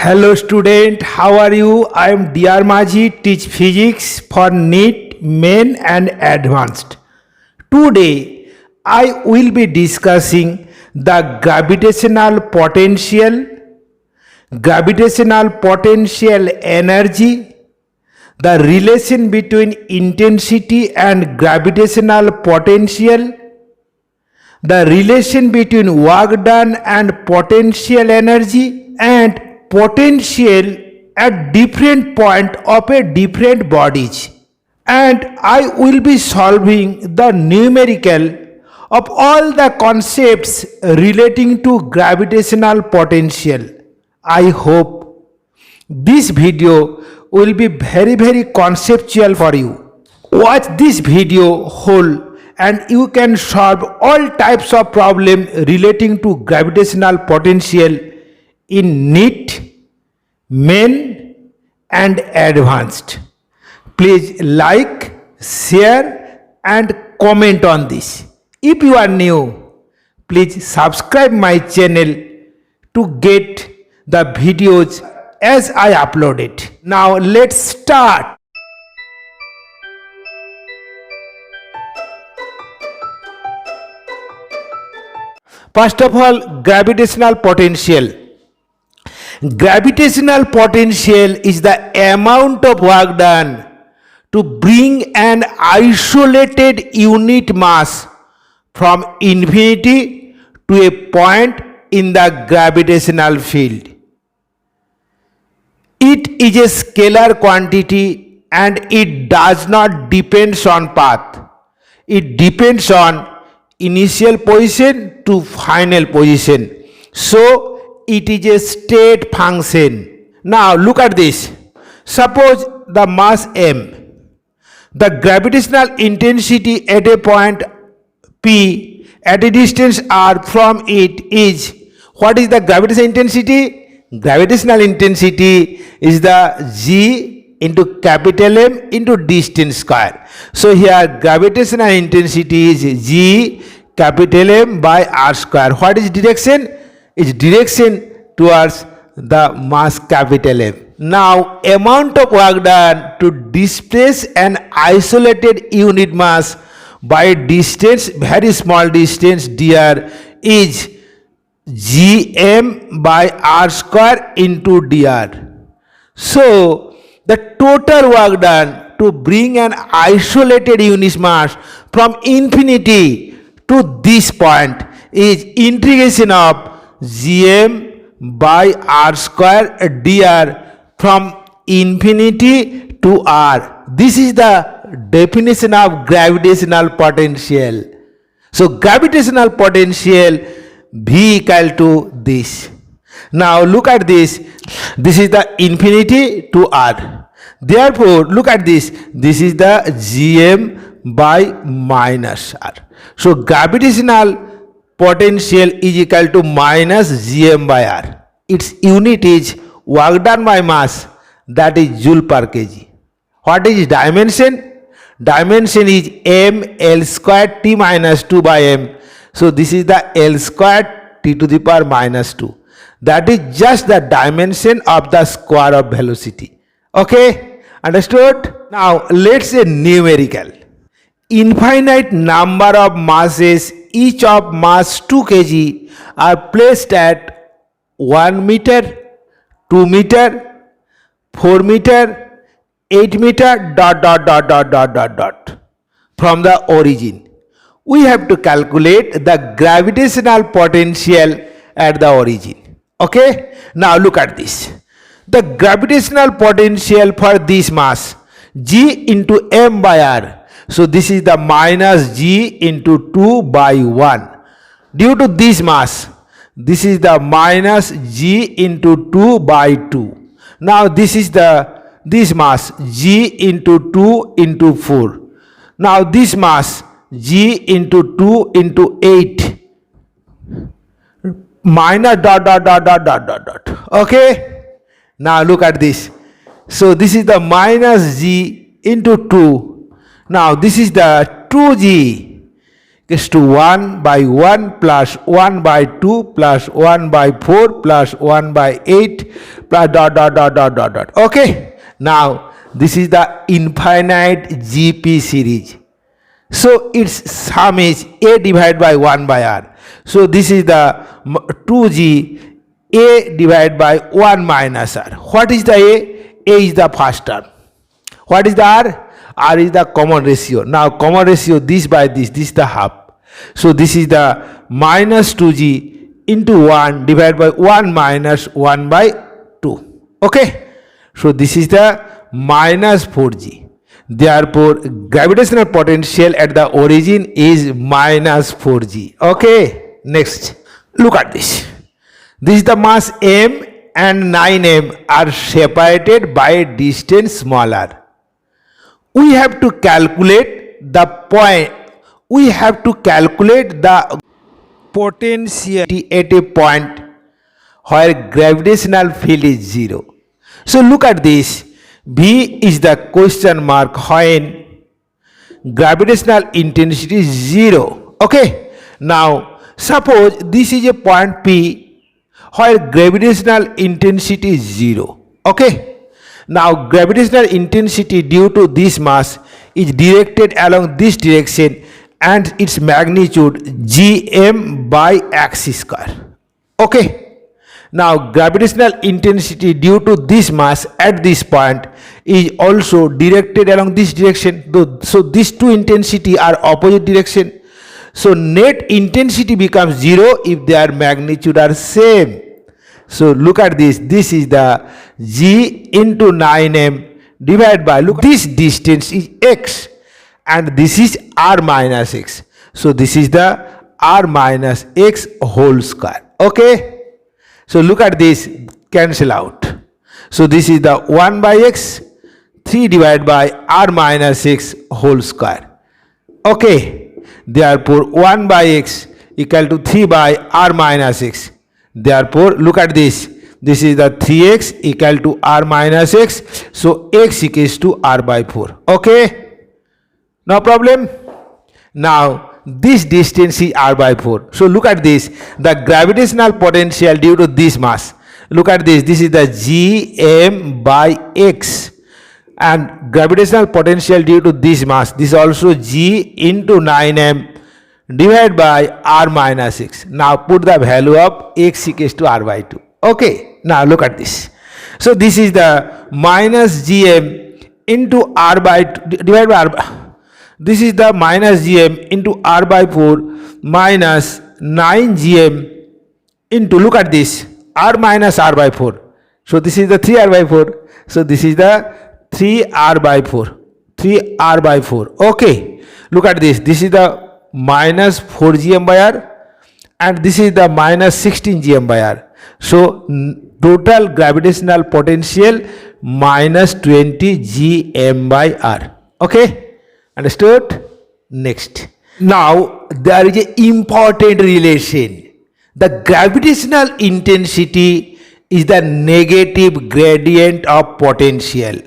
Hello student, how are you? I am Dr. Maji, teach physics for NEET, main and advanced. Today I will be discussing the gravitational potential energy, the relation between intensity and gravitational potential, the relation between work done and potential energy, and potential at different point of a different bodies. And I will be solving the numerical of all the concepts relating to gravitational potential. I hope this video will be very conceptual for you. Watch this video whole and you can solve all types of problem relating to gravitational potential in NEET, main and advanced. Please like, share and comment on this. If you are new, please subscribe my channel to get the videos as I upload it. Now let's start. First of all, gravitational potential. Gravitational potential is the amount of work done to bring an isolated unit mass from infinity to a point in the gravitational field. It is a scalar quantity and it does not depend on path. It depends on initial position to final position. So it is a state function. Now look at this. Suppose the mass m. The gravitational intensity at a point P at a distance r from it is, what is the gravitational intensity? Gravitational intensity is the g into capital M into distance square. So here gravitational intensity is g capital M by r square. What is direction? Its direction towards the mass capital M. Now amount of work done to displace an isolated unit mass by a distance, very small distance dr, is gm by r square into dr. So the total work done to bring an isolated unit mass from infinity to this point is integration of gm by r square dr from infinity to r. This is the definition of gravitational potential. So gravitational potential V equal to this. Now look at this. This is the infinity to r. Therefore look at this. This is the gm by minus r. So gravitational potential is equal to minus gm by r. Its unit is work done by mass, that is joule per kg. What is dimension? Dimension is m L square t minus 2 by m. So this is the L square t to the power minus 2. That is just the dimension of the square of velocity. Okay, understood? Now let's say numerical. Infinite number of masses, each of mass 2 kg, are placed at 1 meter, 2 meter, 4 meter, 8 meter, from the origin. We have to calculate the gravitational potential at the origin. Okay, now look at this. The gravitational potential for this mass, g into m by r. So this is the minus g into 2 by 1. Due to this mass, this is the minus g into 2 by 2. Now this is this mass g into 2 into 4. Now this mass g into 2 into 8 minus . Okay. Now look at this. So this is the minus g into 2. Now this is the 2g is to 1 by 1 plus 1 by 2 plus 1 by 4 plus 1 by 8 plus dot dot dot dot dot dot. Okay. Now this is the infinite GP series. So its sum is A divided by 1 by R. So this is the 2G A divided by 1 minus R. What is the A? A is the first term. What is the R? R is the common ratio. Now common ratio this by this is the half. So this is the minus 2G into 1 divided by 1 minus 1 by 2. Okay. So this is the minus 4G. Therefore gravitational potential at the origin is minus 4G. Okay. Next. Look at this. This is the mass M and 9M are separated by a distance smaller. We have to calculate the point. We have to calculate the potential at a point where gravitational field is 0. So look at this. V is the question mark when gravitational intensity is 0. Okay. Now suppose this is a point P where gravitational intensity is 0. Okay. Now gravitational intensity due to this mass is directed along this direction and its magnitude gm by x square. Okay. Now gravitational intensity due to this mass at this point is also directed along this direction. So these two intensity are opposite direction. So net intensity becomes 0 if their magnitude are same. So look at this. This is the G into 9M divided by, look, this distance is x and this is r minus x. So this is the r minus x whole square. Okay. So look at this, cancel out. So this is the 1 by x, 3 divided by r minus x whole square. Okay. Therefore 1 by x equal to 3 by r minus x. Therefore look at this. This is the 3x equal to r minus x. So x equals to r by 4. Okay. No problem. Now this distance is r by 4. So look at this. The gravitational potential due to this mass. Look at this. This is the gm by x. And gravitational potential due to this mass. This is also g into 9m divided by r minus x. Now put the value of x equals to r by 2. Okay. Now look at this. So this is the minus gm into r by 2 divided by r. This is the minus gm into r by 4 minus 9 gm into, look at this, r minus r by 4. So this is the 3r by 4. So this is the 3r by 4. 3r by 4. Okay. Look at this. This is the minus 4 gm by r and this is the minus 16 gm by r. So total gravitational potential minus 20 gm by r. Okay. Understood? Next. Now there is an important relation. The gravitational intensity is the negative gradient of potential.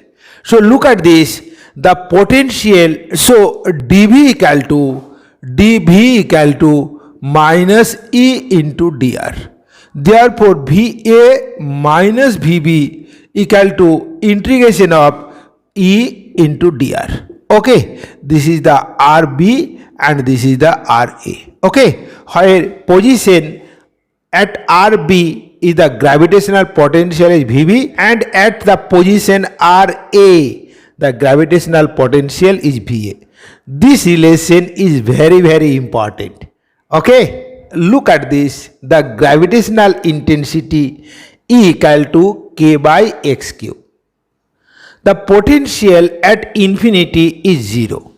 So look at this. The potential, so dV equal to minus E into dr. Therefore VA minus VB equal to integration of E into dr. Okay. This is the RB and this is the RA. Okay. Where position at RB is the gravitational potential is VB and at the position RA the gravitational potential is VA. This relation is very, very important. Okay. Look at this. The gravitational intensity E equal to K by x cube. The potential at infinity is 0.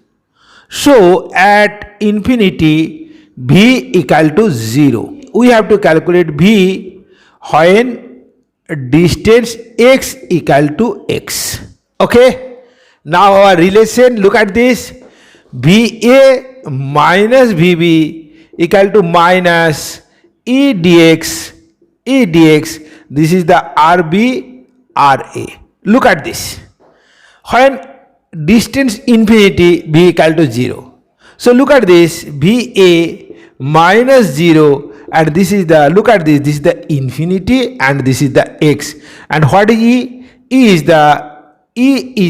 So at infinity V equal to 0. We have to calculate V when distance x equal to x. Okay. Now our relation, look at this. VA minus VB equal to minus E dx. This is the RB RA. Look at this. When distance infinity V equal to 0. So look at this, Va minus 0, and this is the, look at this is the infinity and this is the x. And what is E? E is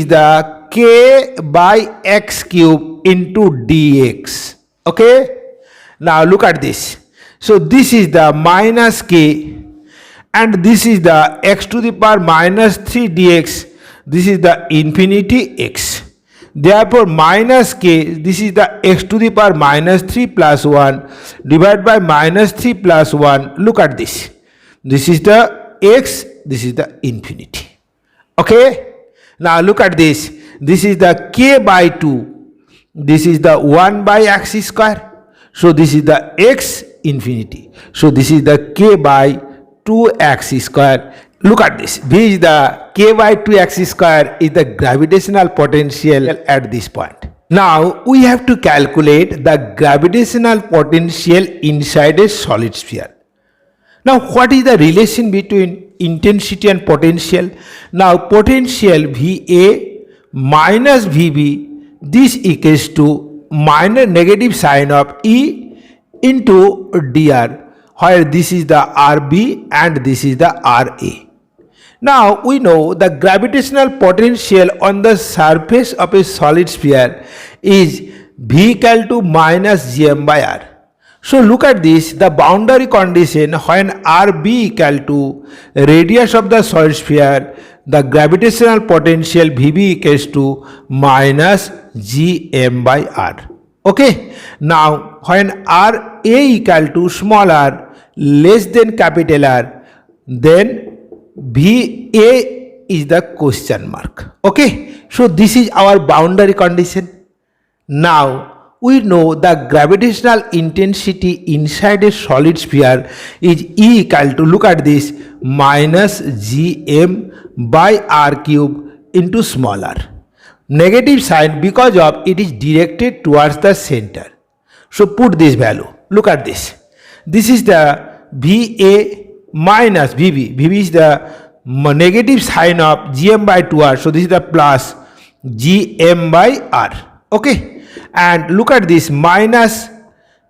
the k by x cube into dx. Okay. Now look at this. So this is the minus k and this is the x to the power minus 3 dx. This is the infinity x. Therefore minus k, this is the x to the power minus 3 plus 1 divided by minus 3 plus 1. Look at this. This is the x, this is the infinity. Okay. Now look at this. This is the k by 2. This is the 1 by x square. So this is the x infinity. So this is the k by 2x square. Look at this. V is the k by 2x square is the gravitational potential at this point. Now we have to calculate the gravitational potential inside a solid sphere. Now what is the relation between intensity and potential? Now potential Va minus Vb, this equals to minus negative sign of E into dr, where this is the Rb and this is the Ra. Now we know the gravitational potential on the surface of a solid sphere is V equal to minus Gm by R. So look at this, the boundary condition when Rb equal to radius of the solid sphere, the gravitational potential Vb equals to minus Gm by R. Okay. Now when Ra equal to small r less than capital R, then Va is the question mark. Okay. So this is our boundary condition. Now we know the gravitational intensity inside a solid sphere is E equal to, look at this, minus Gm by R cube into small r. Negative sign because of it is directed towards the center. So put this value. Look at this. This is the Va minus Vb. Vb is the negative sign of Gm by 2r. So this is the plus Gm by R. Okay. And look at this, minus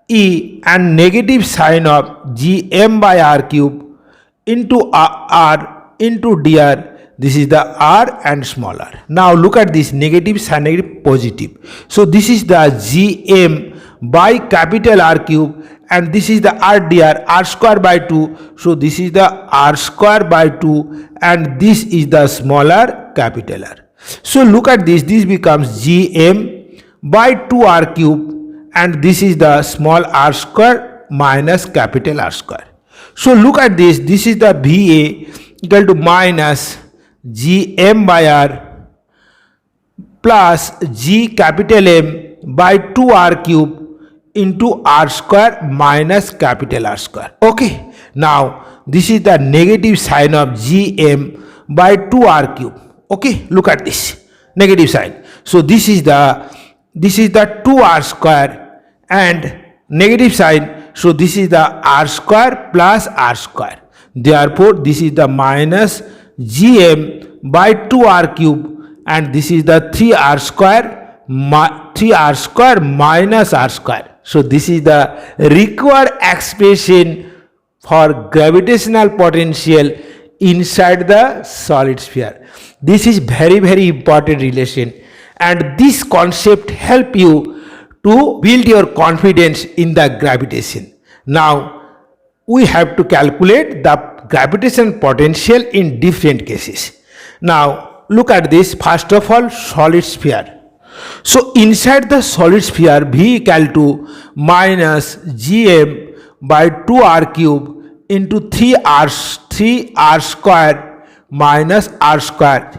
E and negative sign of Gm by R cube into R into dr. This is the R and small r. Now look at this, negative sign, negative, positive. So this is the Gm by capital R cube and this is the R dr, R square by 2. So this is the R square by 2 and this is the smaller capital R. So look at this, this becomes Gm by 2r cube and this is the small r square minus capital R square. So look at this, this is the Va equal to minus Gm by R plus G capital M by 2r cube into R square minus capital R square. Okay. Now this is the negative sign of Gm by 2r cube. Okay. Look at this, negative sign. So this is the 2r square and negative sign. So this is the r square plus r square. Therefore this is the minus Gm by 2r cube and this is the 3r square minus r square. So this is the required expression for gravitational potential inside the solid sphere. This is very, very important relation. And this concept help you to build your confidence in the gravitation. Now we have to calculate the gravitational potential in different cases. Now look at this. First of all, solid sphere. So inside the solid sphere, V equal to minus Gm by 2r cube into 3r square minus r square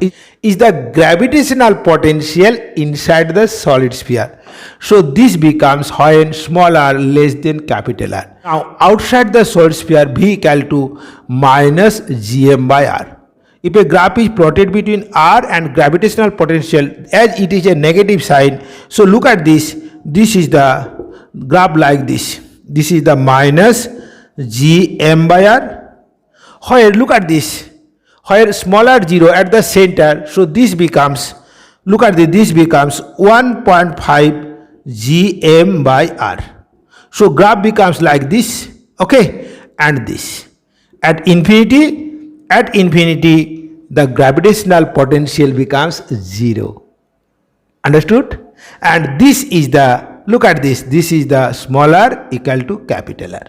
is the gravitational potential inside the solid sphere. So this becomes when small r less than capital R. Now outside the solid sphere, V equal to minus Gm by R. If a graph is plotted between R and gravitational potential, as it is a negative sign, so look at this, this is the graph like this. This is the minus Gm by R. Where, look at this, where smaller 0 at the center, so this becomes, look at this, this becomes 1.5 Gm by R. So graph becomes like this, okay, and this. At infinity, the gravitational potential becomes 0. Understood? And this is the, look at this, this is the small r equal to capital R.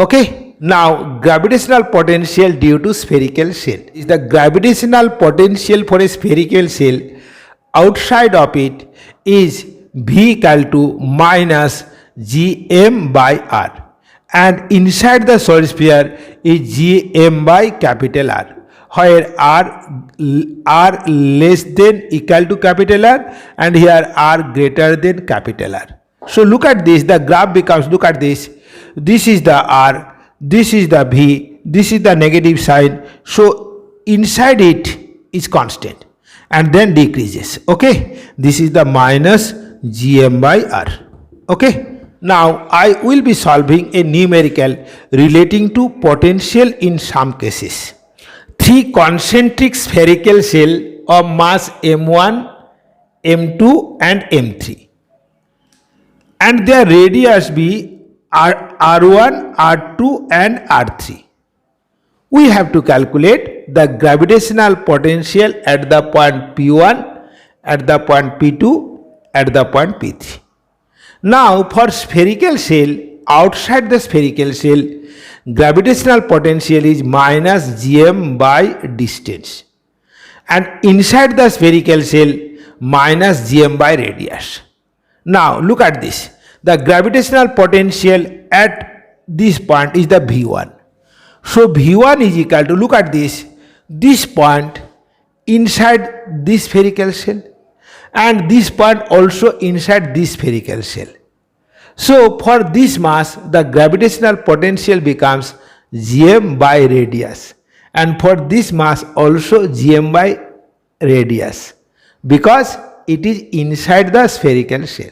Okay, now gravitational potential due to spherical shell is the gravitational potential for a spherical shell outside of it is V equal to minus Gm by R, and inside the solid sphere is Gm by capital R, where R less than equal to capital R and here R greater than capital R. So look at this, the graph becomes, look at this, this is the R, this is the V, this is the negative sign. So inside it is constant and then decreases. Okay, this is the minus Gm by R. Okay, now I will be solving a numerical relating to potential in some cases. Three concentric spherical shell of mass M1, M2 and M3 and their radius be R1, R2 and R3. We have to calculate the gravitational potential at the point P1, at the point P2, at the point P3. Now for spherical shell, outside the spherical shell, gravitational potential is minus Gm by distance, and inside the spherical shell minus Gm by radius. Now look at this, the gravitational potential at this point is the V1. So V1 is equal to, look at this point inside this spherical shell and this point also inside this spherical shell. So for this mass, the gravitational potential becomes Gm by radius, and for this mass also Gm by radius, because it is inside the spherical shell.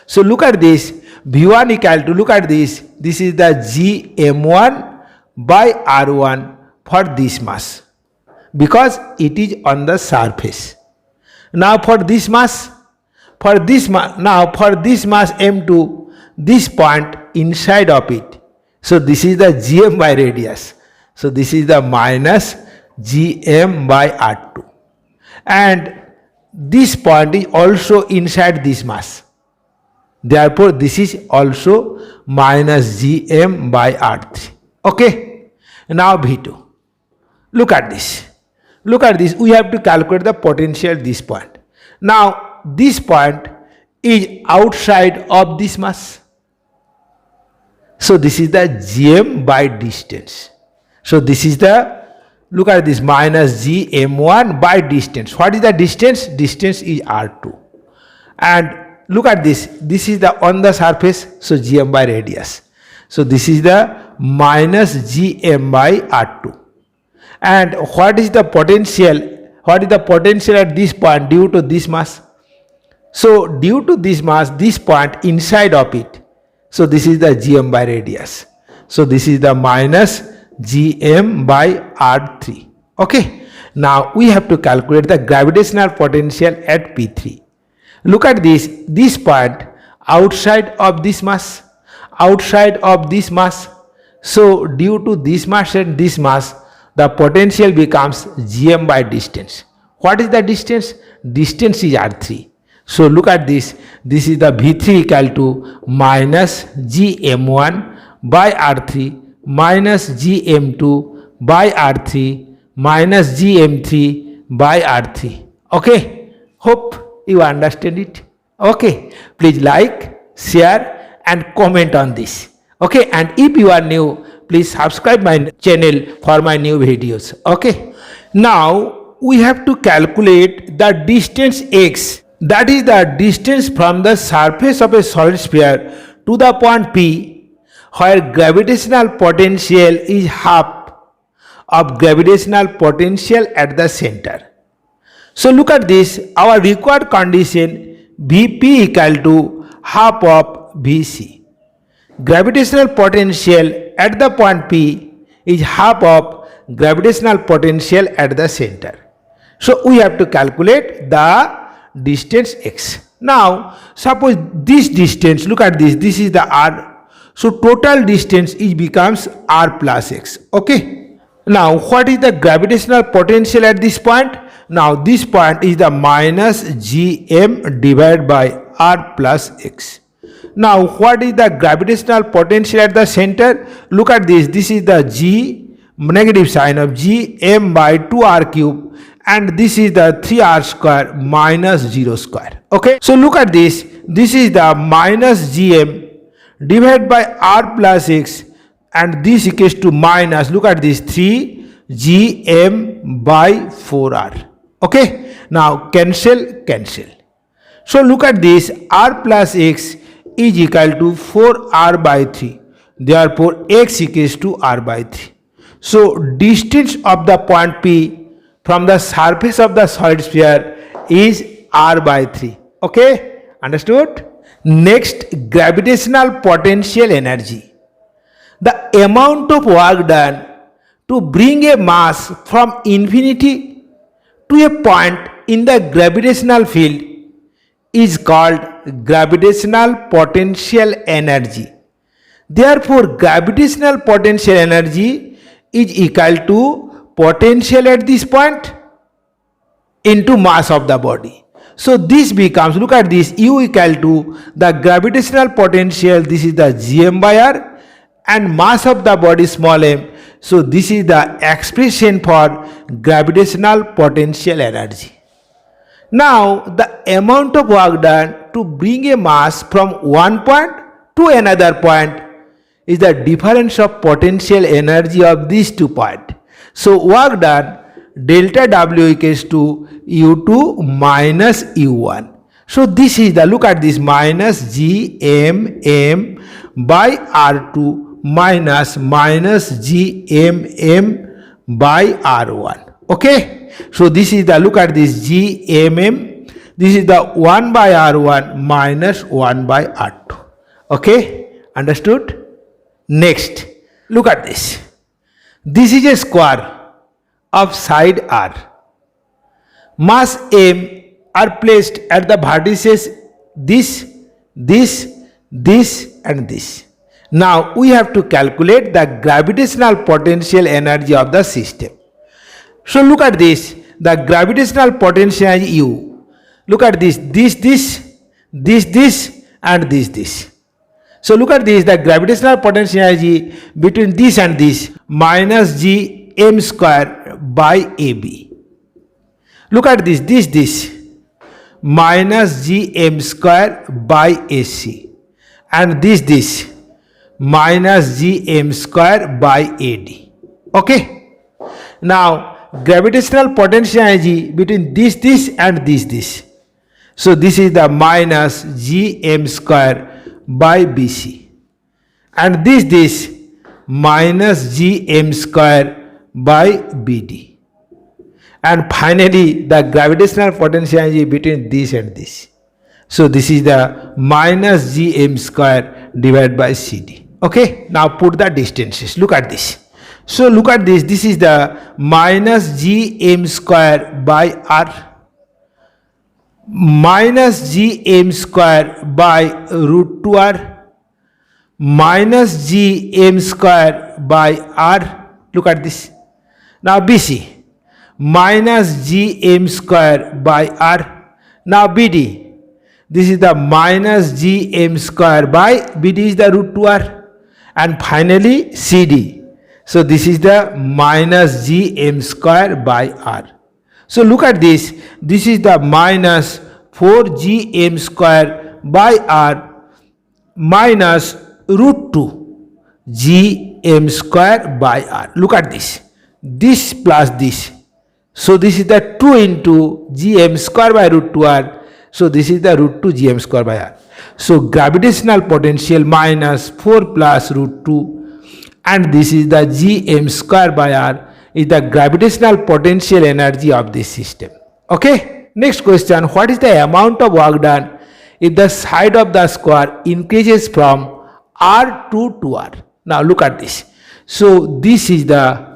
So look at this, V1 equal to, look at this is the Gm1 by R1 for this mass, because it is on the surface. Now for this mass, M2, this point inside of it, so this is the Gm by radius, so this is the minus Gm by R2, and this point is also inside this mass, therefore this is also minus Gm by R3. Okay, now V2, look at this, we have to calculate the potential at this point. Now this point is outside of this mass, so this is the Gm by distance. So this is the, look at this, minus Gm1 by distance. What is the distance? Distance is R2, and look at this is the on the surface, so Gm by radius, so this is the minus Gm by R2. And what is the potential at this point due to this mass? So due to this mass, this point inside of it, so this is the Gm by radius, so this is the minus Gm by R3. Okay, now we have to calculate the gravitational potential at P3. Look at this point outside of this mass, so due to this mass and this mass, the potential becomes Gm by distance. What is the distance? Distance is R3. So look at this is the V3 equal to minus Gm1 by R3 minus Gm2 by R3 minus Gm3 by R3. Okay, hope you understand it. Okay, please like, share and comment on this. Okay, and if you are new, please subscribe my channel for my new videos. Okay, now we have to calculate the distance x, that is the distance from the surface of a solid sphere to the point P, where gravitational potential is half of gravitational potential at the center. So look at this, our required condition Vp equal to half of Vc. Gravitational potential at the point P is half of gravitational potential at the center. So we have to calculate the distance x. Now suppose this distance, look at this is the r, so total distance is becomes r plus x. Okay, now what is the gravitational potential at this point? Now this point is the minus gm divided by r plus x. Now what is the gravitational potential at the center? Look at this is the g, negative sign of g m by 2r cube, and this is the 3r square minus 0 square. Okay, so look at this is the minus gm divided by r plus x, and this equals to minus, look at this, 3 gm by 4r. Okay, now cancel. So look at this, r plus x is equal to 4r by 3. Therefore x equals to r by 3. So distance of the point P from the surface of the solid sphere is r by 3. Okay, understood? Next, gravitational potential energy. The amount of work done to bring a mass from infinity to a point in the gravitational field is called gravitational potential energy. Therefore, gravitational potential energy is equal to potential at this point into mass of the body. So this becomes, look at this, U equal to the gravitational potential, this is the gm by r, and mass of the body small m. So this is the expression for gravitational potential energy. Now the amount of work done to bring a mass from one point to another point is the difference of potential energy of these 2 points. So work done delta W equals to U2 minus U1. So this is the, look at this, minus GMM by R2 minus GMM by R1. Okay, so this is the, look at this, GMM, this is the 1 by R1 minus 1 by R2. Okay, understood? Next, look at this. This is a square of side r. Mass m are placed at the vertices this and this. Now we have to calculate the gravitational potential energy of the system. So look at this, the gravitational potential energy U. Look at this and this. So look at this, the gravitational potential energy between this and this, minus g m square by AB. Look at this, minus g m square by AC, and this minus g m square by AD. Okay, now gravitational potential energy between this and this. So this is the minus g m square by BC, and this minus g m square by BD, and finally the gravitational potential energy between this and this. So this is the minus g m square divided by CD. Okay, now put the distances. Look at this. So look at this, this is the minus g m square by R minus g m square by root 2r minus g m square by r. Look at this. Now BC minus g m square by r. Now BD, this is the minus g m square by BD is the root 2r, and finally CD. So this is the minus g m square by r. So look at this, this is the minus 4g m square by r minus root 2 g m square by r. Look at this plus this. So this is the 2 into g m square by root 2r. So this is the root 2 g m square by r. So gravitational potential minus 4 plus root 2, and this is the g m square by r is the gravitational potential energy of this system. Okay, next question, what is the amount of work done if the side of the square increases from r2 to r? Now look at this. So this is the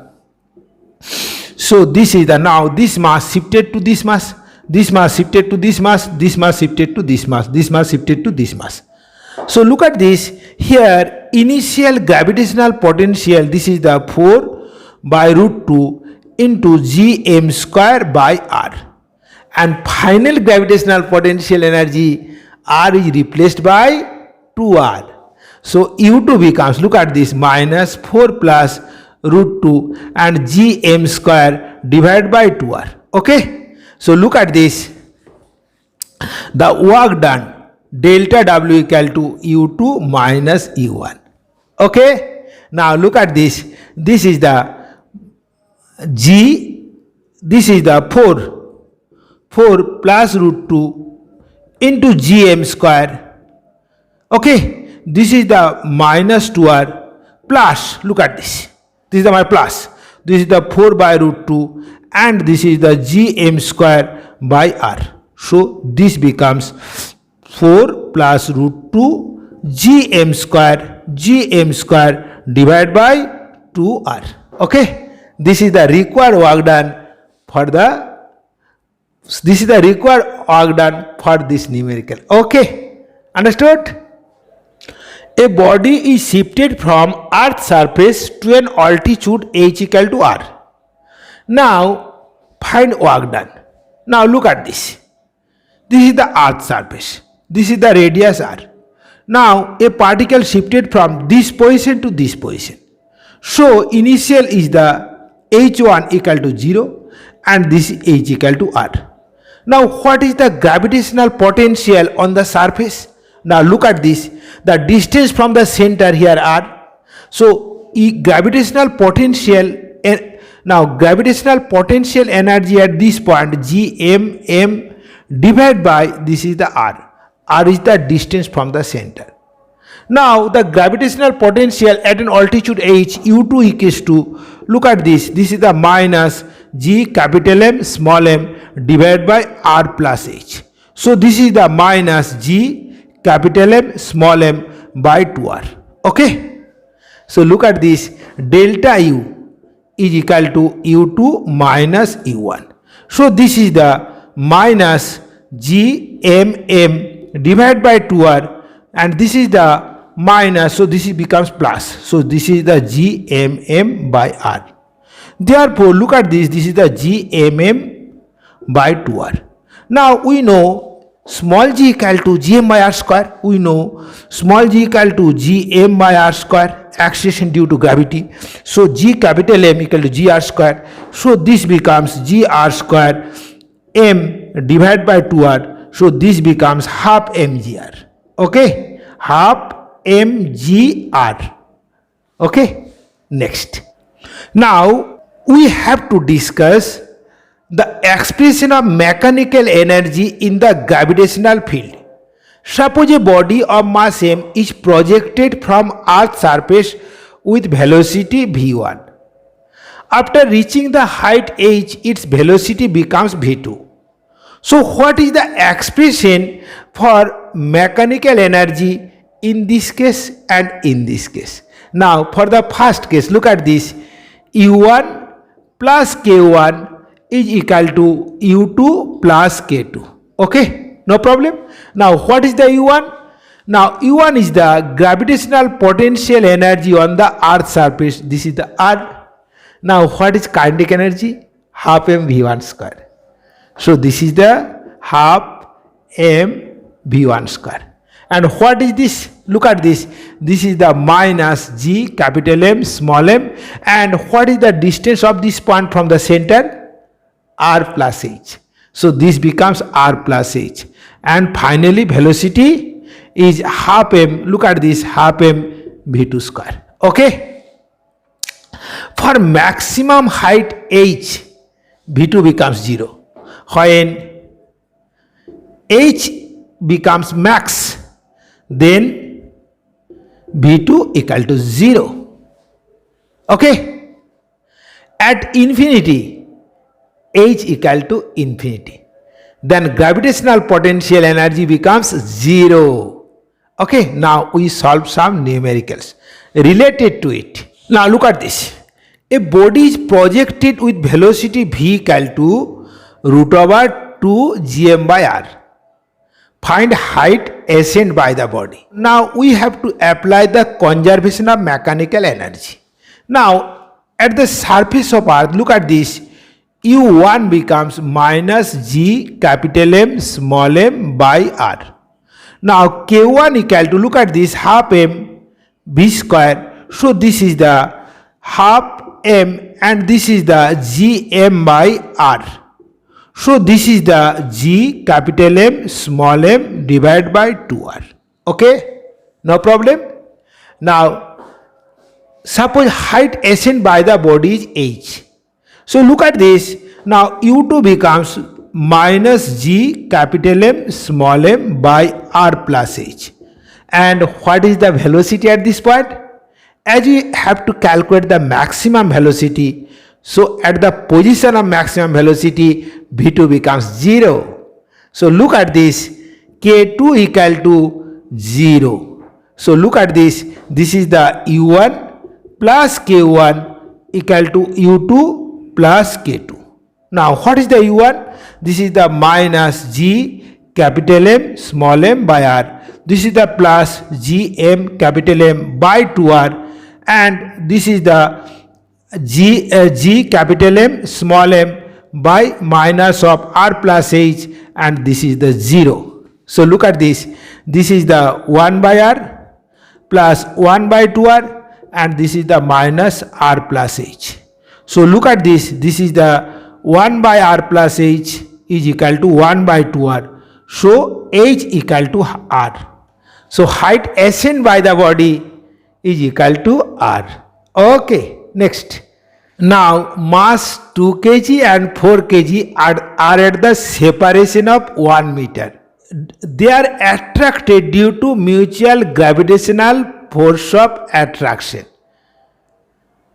now this mass shifted to this mass. this mass shifted to this mass, this mass shifted to this mass, this mass shifted to this mass. So look at this here, initial gravitational potential, this is the 4 by root 2 into gm square by r, and final gravitational potential energy r is replaced by 2r. So u2 becomes, look at this, minus 4 plus root 2 and gm square divided by 2r. Okay, so look at this, the work done delta w equal to u2 minus u1. Okay, now look at this, this is the g, this is the 4 plus root 2 into gm square. Okay, this is the minus 2r plus, look at this, this is the my plus, this is the 4 by root 2 and this is the gm square by r. So this becomes 4 plus root 2 gm square divided by 2r. Okay, this is the required work done for the, this is the required work done for this numerical. Okay, understood? A body is shifted from Earth's surface to an altitude h equal to r. Now find work done. Now look at this. This is the Earth's surface. This is the radius r. Now a particle shifted from this position to this position. So initial is the h1 equal to 0 and this is h equal to r. Now what is the gravitational potential on the surface? Now look at this, the distance from the center here r. So gravitational potential, now gravitational potential energy at this point gm divided by, this is the r. R is the distance from the center. Now the gravitational potential at an altitude h, u2 equals to, look at this, this is the minus g capital M small m divided by r plus h. So this is the minus g capital M small m by 2r. Okay, so look at this, delta u is equal to u2 minus u1. So this is the minus gmm divided by 2r and this is the minus, so this becomes plus, so this is the gmm by r. Therefore look at this, this is the gmm by 2r. Now we know small g equal to gm by r square, we know small g equal to gm by r square, acceleration due to gravity. So g capital M equal to gr square, so this becomes gr square m divided by 2r. So this becomes half mgr. Okay, half mgr. Okay, next. Now we have to discuss the expression of mechanical energy in the gravitational field. Suppose a body of mass m is projected from Earth's surface with velocity v1. After reaching the height h, its velocity becomes v2. So what is the expression for mechanical energy in this case and in this case? Now for the first case, look at this, u1 plus k1 is equal to u2 plus k2. Okay, no problem. Now what is the u1? Now u1 is the gravitational potential energy on the Earth's surface. This is the r. Now what is kinetic energy? Half m v1 square. So this is the half m v1 square. And what is this? Look at this. This is the minus g capital M small m. And what is the distance of this point from the center? R plus h. So this becomes r plus h. And finally velocity is half m, look at this, half m v2 square. Okay. For maximum height h, v2 becomes 0. When h becomes max, then v2 equal to 0. Okay. At infinity, h equal to infinity, then gravitational potential energy becomes 0. Okay, now we solve some numericals related to it. Now look at this. A body is projected with velocity v equal to root over 2 gm by r. Find height ascent by the body. Now we have to apply the conservation of mechanical energy. Now at the surface of earth, look at this, u1 becomes minus g capital M small m by r. Now k1 equal to, look at this, half m v square. So this is the half m and this is the g m by r. So this is the g capital M small m divided by 2r. Okay, no problem. Now suppose height ascent by the body is h. So look at this. Now u2 becomes minus g capital M small m by r plus h. And what is the velocity at this point? As we have to calculate the maximum velocity, so at the position of maximum velocity, v2 becomes 0. So look at this, k2 equal to 0. So look at this is the u1 plus k1 equal to u2 plus k2. Now what is the u1? This is the minus g capital M small m by r. This is the plus g m capital M by 2r, and this is the g capital M small m by minus of r plus h, and this is the 0. So look at this is the 1 by r plus 1 by 2r, and this is the minus r plus h. So look at this is the 1 by r plus h is equal to 1 by 2r. So h equal to r. So height ascent by the body is equal to r. Okay, next. Now mass 2 kg and 4 kg are at the separation of 1 meter. They are attracted due to mutual gravitational force of attraction.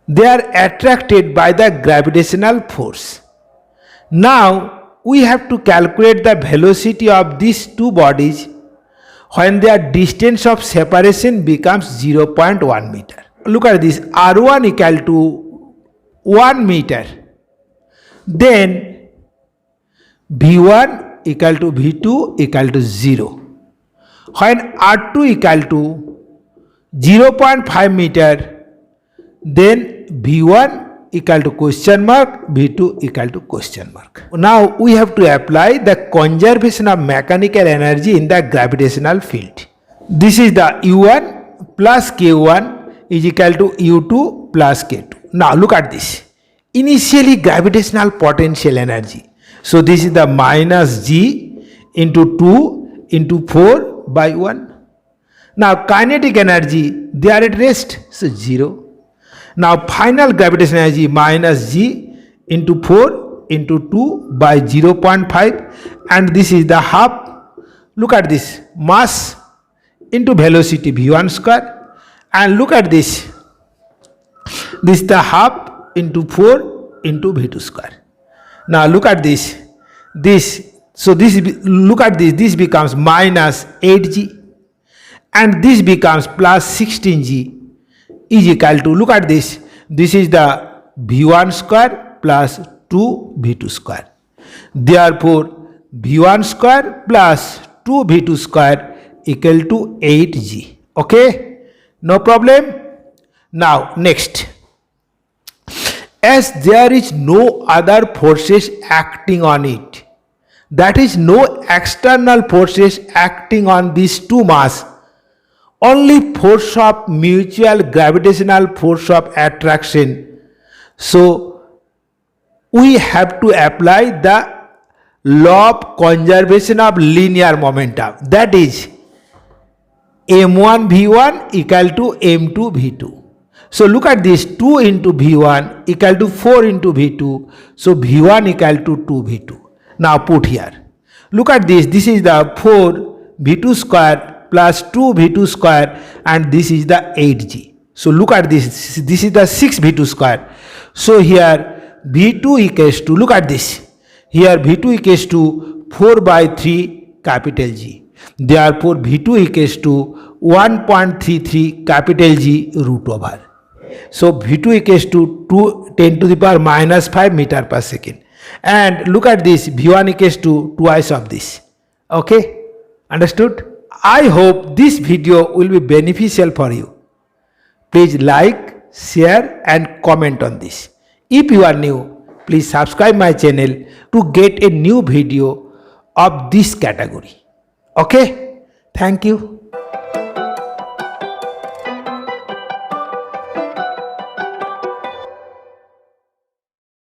They are attracted by the gravitational force. Now we have to calculate the velocity of these two bodies when their distance of separation becomes 0.1 meter. Look at this, r1 equal to 1 meter, then v1 equal to v2 equal to 0. When r2 equal to 0.5 meter, then v1 equal to question mark, v2 equal to question mark. Now we have to apply the conservation of mechanical energy in the gravitational field. This is the u1 plus k1 is equal to u2 plus k2. Now look at this, initially gravitational potential energy. So this is the minus g into 2 into 4 by 1. Now kinetic energy, they are at rest, so 0. Now final gravitational energy minus g into 4 into 2 by 0.5, and this is the half. Look at this, mass into velocity v1 square, and look at this is the half into 4 into v2 square. Now look at this look at this becomes minus 8g, and this becomes plus 16g is equal to, look at this is the v1 square plus 2 v2 square. Therefore v1 square plus 2 v2 square equal to 8g. Okay, no problem. Now next, as there is no other forces acting on it, that is no external forces acting on these two mass, only force of mutual gravitational force of attraction. So we have to apply the law of conservation of linear momentum, that is m1 v1 equal to m2 v2. So look at this, 2 into v1 equal to 4 into v2, so v1 equal to 2 v2. Now put here, look at this is the 4 v2 square plus 2 v2 square, and this is the 8g. So look at this is the 6 v2 square. So here v2 equals to, look at this, here v2 equals to 4 by 3 capital G. Therefore v2 equals to 1.33 capital G root over. So v2 equals to 10 to the power minus 5 meter per second. And look at this, V1 equals to twice of this. Okay, understood? I hope this video will be beneficial for you. Please like, share and comment on this. If you are new, please subscribe my channel to get a new video of this category. Okay, thank you.